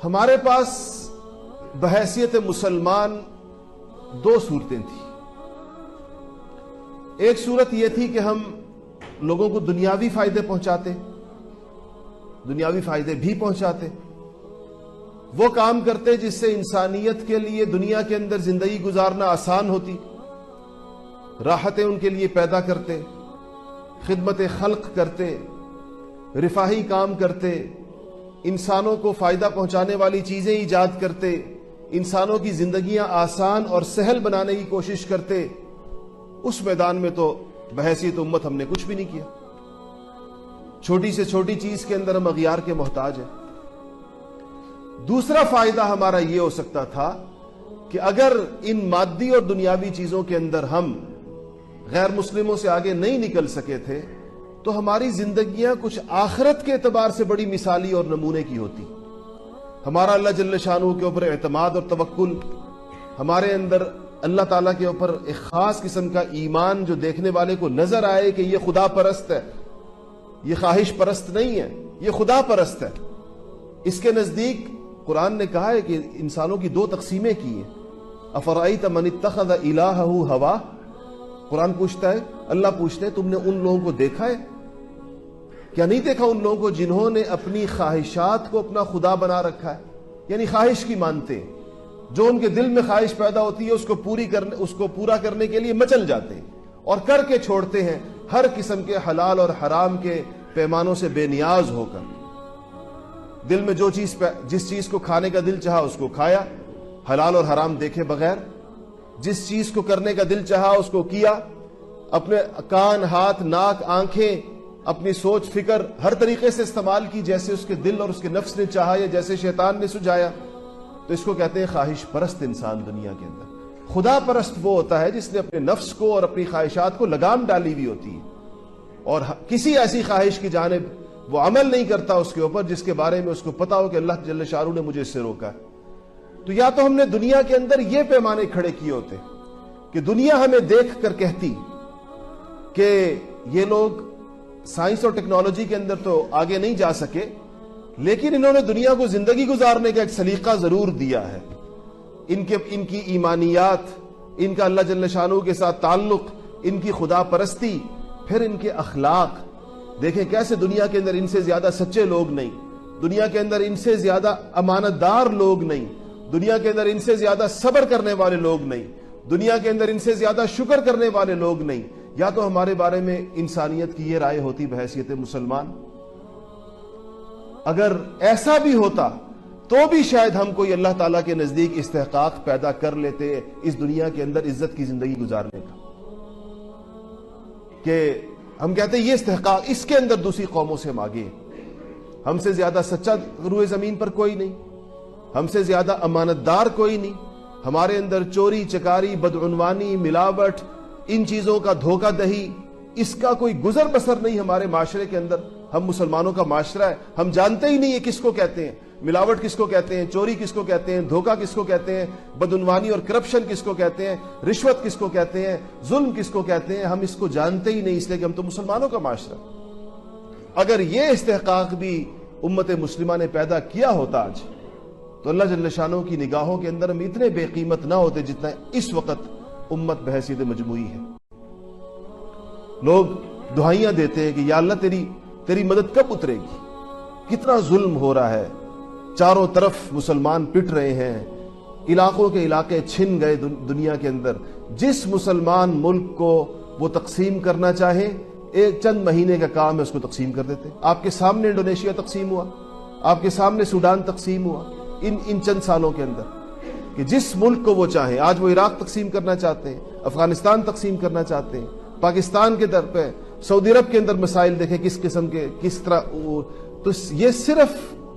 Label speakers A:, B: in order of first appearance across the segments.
A: ہمارے پاس بحیثیت مسلمان دو صورتیں تھیں۔ ایک صورت یہ تھی کہ ہم لوگوں کو دنیاوی فائدے پہنچاتے، دنیاوی فائدے بھی پہنچاتے، وہ کام کرتے جس سے انسانیت کے لیے دنیا کے اندر زندگی گزارنا آسان ہوتی، راحتیں ان کے لیے پیدا کرتے، خدمت خلق کرتے، رفاہی کام کرتے، انسانوں کو فائدہ پہنچانے والی چیزیں ایجاد کرتے، انسانوں کی زندگیاں آسان اور سہل بنانے کی کوشش کرتے۔ اس میدان میں تو بحیثیت امت ہم نے کچھ بھی نہیں کیا۔ چھوٹی سے چھوٹی چیز کے اندر ہم اغیار کے محتاج ہیں۔ دوسرا فائدہ ہمارا یہ ہو سکتا تھا کہ اگر ان مادی اور دنیاوی چیزوں کے اندر ہم غیر مسلموں سے آگے نہیں نکل سکے تھے تو ہماری زندگیاں کچھ آخرت کے اعتبار سے بڑی مثالی اور نمونے کی ہوتی۔ ہمارا اللہ جل شانہ کے اوپر اعتماد اور توکل، ہمارے اندر اللہ تعالیٰ کے اوپر ایک خاص قسم کا ایمان جو دیکھنے والے کو نظر آئے کہ یہ خدا پرست ہے، یہ خواہش پرست نہیں ہے، یہ خدا پرست ہے۔ اس کے نزدیک قرآن نے کہا ہے کہ انسانوں کی دو تقسیمیں کی ہیں۔ افرأیت من اتخذ الہہ ہواہ، قرآن پوچھتا ہے، اللہ پوچھتے ہیں تم نے ان لوگوں کو دیکھا ہے؟ کیا نہیں دیکھا ان لوگوں کو جنہوں نے اپنی خواہشات کو اپنا خدا بنا رکھا ہے؟ یعنی خواہش کی مانتے ہیں، جو ان کے دل میں خواہش پیدا ہوتی ہے اس کو پورا کرنے کے لیے مچل جاتے ہیں اور کر کے چھوڑتے ہیں، ہر قسم کے حلال اور حرام کے پیمانوں سے بے نیاز ہو کر۔ دل میں جس چیز کو کھانے کا دل چاہا اس کو کھایا، حلال اور حرام دیکھے بغیر، جس چیز کو کرنے کا دل چاہا اس کو کیا، اپنے کان، ہاتھ، ناک، آنکھیں، اپنی سوچ فکر ہر طریقے سے استعمال کی جیسے اس کے دل اور اس کے نفس نے چاہا یا جیسے شیطان نے سجایا۔ تو اس کو کہتے ہیں خواہش پرست انسان دنیا کے اندر۔ خدا پرست وہ ہوتا ہے جس نے اپنے نفس کو اور اپنی خواہشات کو لگام ڈالی ہوئی ہوتی ہے اور کسی ایسی خواہش کی جانب وہ عمل نہیں کرتا اس کے اوپر جس کے بارے میں اس کو پتا ہو کہ اللہ جل شانہ نے مجھے اس سے روکا ہے۔ تو یا تو ہم نے دنیا کے اندر یہ پیمانے کھڑے کیے ہوتے کہ دنیا ہمیں دیکھ کر کہتی کہ یہ لوگ سائنس اور ٹیکنالوجی کے اندر تو آگے نہیں جا سکے، لیکن انہوں نے دنیا کو زندگی گزارنے کا ایک سلیقہ ضرور دیا ہے۔ ان کی ایمانیات، ان کا اللہ جل شانہ کے ساتھ تعلق، ان کی خدا پرستی، پھر ان کے اخلاق دیکھیں کیسے دنیا کے اندر ان سے زیادہ سچے لوگ نہیں، دنیا کے اندر ان سے زیادہ امانت دار لوگ نہیں، دنیا کے اندر ان سے زیادہ صبر کرنے والے لوگ نہیں، دنیا کے اندر ان سے زیادہ شکر کرنے والے لوگ نہیں۔ یا تو ہمارے بارے میں انسانیت کی یہ رائے ہوتی بحیثیت مسلمان، اگر ایسا بھی ہوتا تو بھی شاید ہم کوئی اللہ تعالیٰ کے نزدیک استحقاق پیدا کر لیتے اس دنیا کے اندر عزت کی زندگی گزارنے کا، کہ ہم کہتے ہیں یہ استحقاق اس کے اندر دوسری قوموں سے ہم آگے ہیں، ہم سے زیادہ سچا روئے زمین پر کوئی نہیں، ہم سے زیادہ امانت دار کوئی نہیں، ہمارے اندر چوری چکاری، بدعنوانی، ملاوٹ، ان چیزوں کا دھوکہ دہی، اس کا کوئی گزر بسر نہیں ہمارے معاشرے کے اندر۔ ہم مسلمانوں کا معاشرہ ہے، ہم جانتے ہی نہیں یہ کس کو کہتے ہیں، ملاوٹ کس کو کہتے ہیں، چوری کس کو کہتے ہیں، دھوکہ کس کو کہتے ہیں، بدعنوانی اور کرپشن کس کو کہتے ہیں، رشوت کس کو کہتے ہیں، ظلم کس کو کہتے ہیں، ہم اس کو جانتے ہی نہیں، اس لیے کہ ہم تو مسلمانوں کا معاشرہ۔ اگر یہ استحقاق بھی امت مسلمہ نے پیدا کیا ہوتا آج تو اللہ جل شانہ کی نگاہوں کے اندر ہم اتنے بے قیمت نہ ہوتے جتنا اس وقت امت بحیثیت مجموعی ہے۔ لوگ دعائیاں دیتے ہیں کہ یا اللہ تیری مدد کب اترے گی، کتنا ظلم ہو رہا ہے، چاروں طرف مسلمان پٹ رہے ہیں، علاقوں کے علاقے چھن گئے دنیا کے اندر۔ جس مسلمان ملک کو وہ تقسیم کرنا چاہے ایک چند مہینے کا کام ہے اس کو تقسیم کر دیتے۔ آپ کے سامنے انڈونیشیا تقسیم ہوا، آپ کے سامنے سوڈان تقسیم ہوا ان چند سالوں کے اندر، کہ جس ملک کو وہ چاہیں، آج وہ عراق تقسیم کرنا چاہتے ہیں، افغانستان تقسیم کرنا چاہتے ہیں، پاکستان کے در پہ، سعودی عرب کے اندر مسائل دیکھیں کس قسم کے، کس طرح۔ تو یہ صرف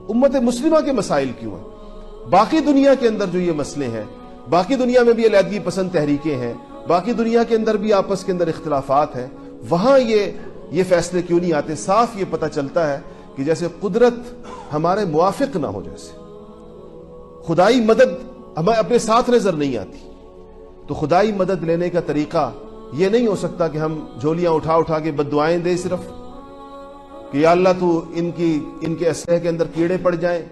A: امت مسلمہ کے مسائل کیوں ہیں؟ باقی دنیا کے اندر جو یہ مسئلے ہیں، باقی دنیا میں بھی علیحدگی پسند تحریکیں ہیں، باقی دنیا کے اندر بھی آپس کے اندر اختلافات ہیں، وہاں یہ فیصلے کیوں نہیں آتے؟ صاف یہ پتہ چلتا ہے کہ جیسے قدرت ہمارے موافق نہ ہو، جیسے خدائی مدد ہمیں اپنے ساتھ نظر نہیں آتی، تو خدائی مدد لینے کا طریقہ یہ نہیں ہو سکتا کہ ہم جھولیاں اٹھا کے بد دعائیں دیں صرف کہ یا اللہ تو ان کے اسلحے کے اندر کیڑے پڑ جائیں،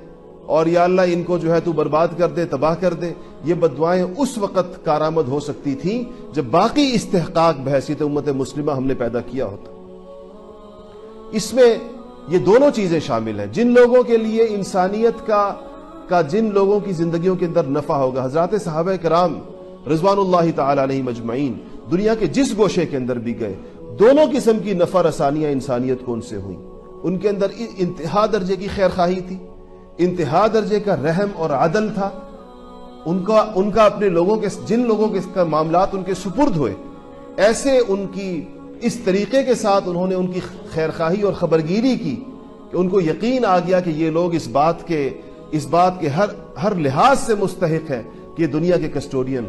A: اور یا اللہ ان کو جو ہے تو برباد کر دے، تباہ کر دے، یہ بددعائیں اس وقت کارآمد ہو سکتی تھیں جب باقی استحقاق بحیثیت امت مسلمہ ہم نے پیدا کیا ہوتا۔ اس میں یہ دونوں چیزیں شامل ہیں، جن لوگوں کے لیے انسانیت کا جن لوگوں کی زندگیوں کے اندر نفع ہوگا۔ حضرات صحابہ کرام رضوان اللہ تعالی علیہم اجمعین دنیا کے جس گوشے کے اندر بھی گئے، دونوں قسم کی نفع رسانیاں انسانیت کو ان سے ہوئیں۔ ان کے اندر انتہا درجے کی خیر خواہی تھی، انتہا درجے کا رحم اور عدل تھا، ان کا اپنے لوگوں کے جن لوگوں کے معاملات ان کے سپرد ہوئے، ایسے ان کی اس طریقے کے ساتھ انہوں نے ان کی خیر خواہی اور خبرگیری کی کہ ان کو یقین آ گیا کہ یہ لوگ اس بات کے ہر لحاظ سے مستحق ہیں کہ یہ دنیا کے کسٹوڈین،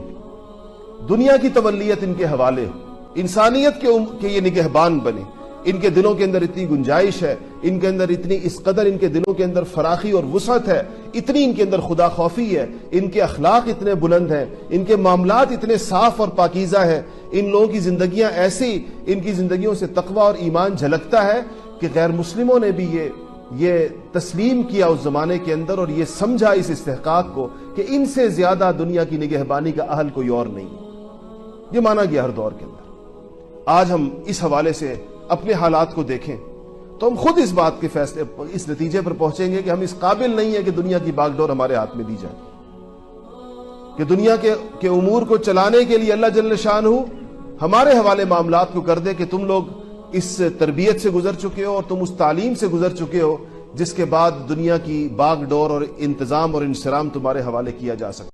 A: دنیا کی تولیت ان کے حوالے ہو، انسانیت کے یہ نگہبان بنے۔ ان کے دلوں کے اندر اتنی گنجائش ہے، ان کے اندر اتنی اس قدر ان کے دلوں کے اندر فراخی اور وسعت ہے، اتنی ان کے اندر خدا خوفی ہے، ان کے اخلاق اتنے بلند ہیں، ان کے معاملات اتنے صاف اور پاکیزہ ہیں، ان لوگوں کی زندگیاں ایسی، ان کی زندگیوں سے تقوی اور ایمان جھلکتا ہے کہ غیر مسلموں نے بھی یہ تسلیم کیا اس زمانے کے اندر اور یہ سمجھا اس استحقاق کو کہ ان سے زیادہ دنیا کی نگہبانی کا اہل کوئی اور نہیں۔ یہ مانا گیا ہر دور کے اندر۔ آج ہم اس حوالے سے اپنے حالات کو دیکھیں تو ہم خود اس بات کے فیصلے اس نتیجے پر پہنچیں گے کہ ہم اس قابل نہیں ہیں کہ دنیا کی باغ ڈور ہمارے ہاتھ میں دی جائے، کہ دنیا کے امور کو چلانے کے لیے اللہ جل شانہ ہمارے حوالے معاملات کو کر دے کہ تم لوگ اس تربیت سے گزر چکے ہو اور تم اس تعلیم سے گزر چکے ہو جس کے بعد دنیا کی باغ ڈور اور انتظام اور انصرام تمہارے حوالے کیا جا سکتا۔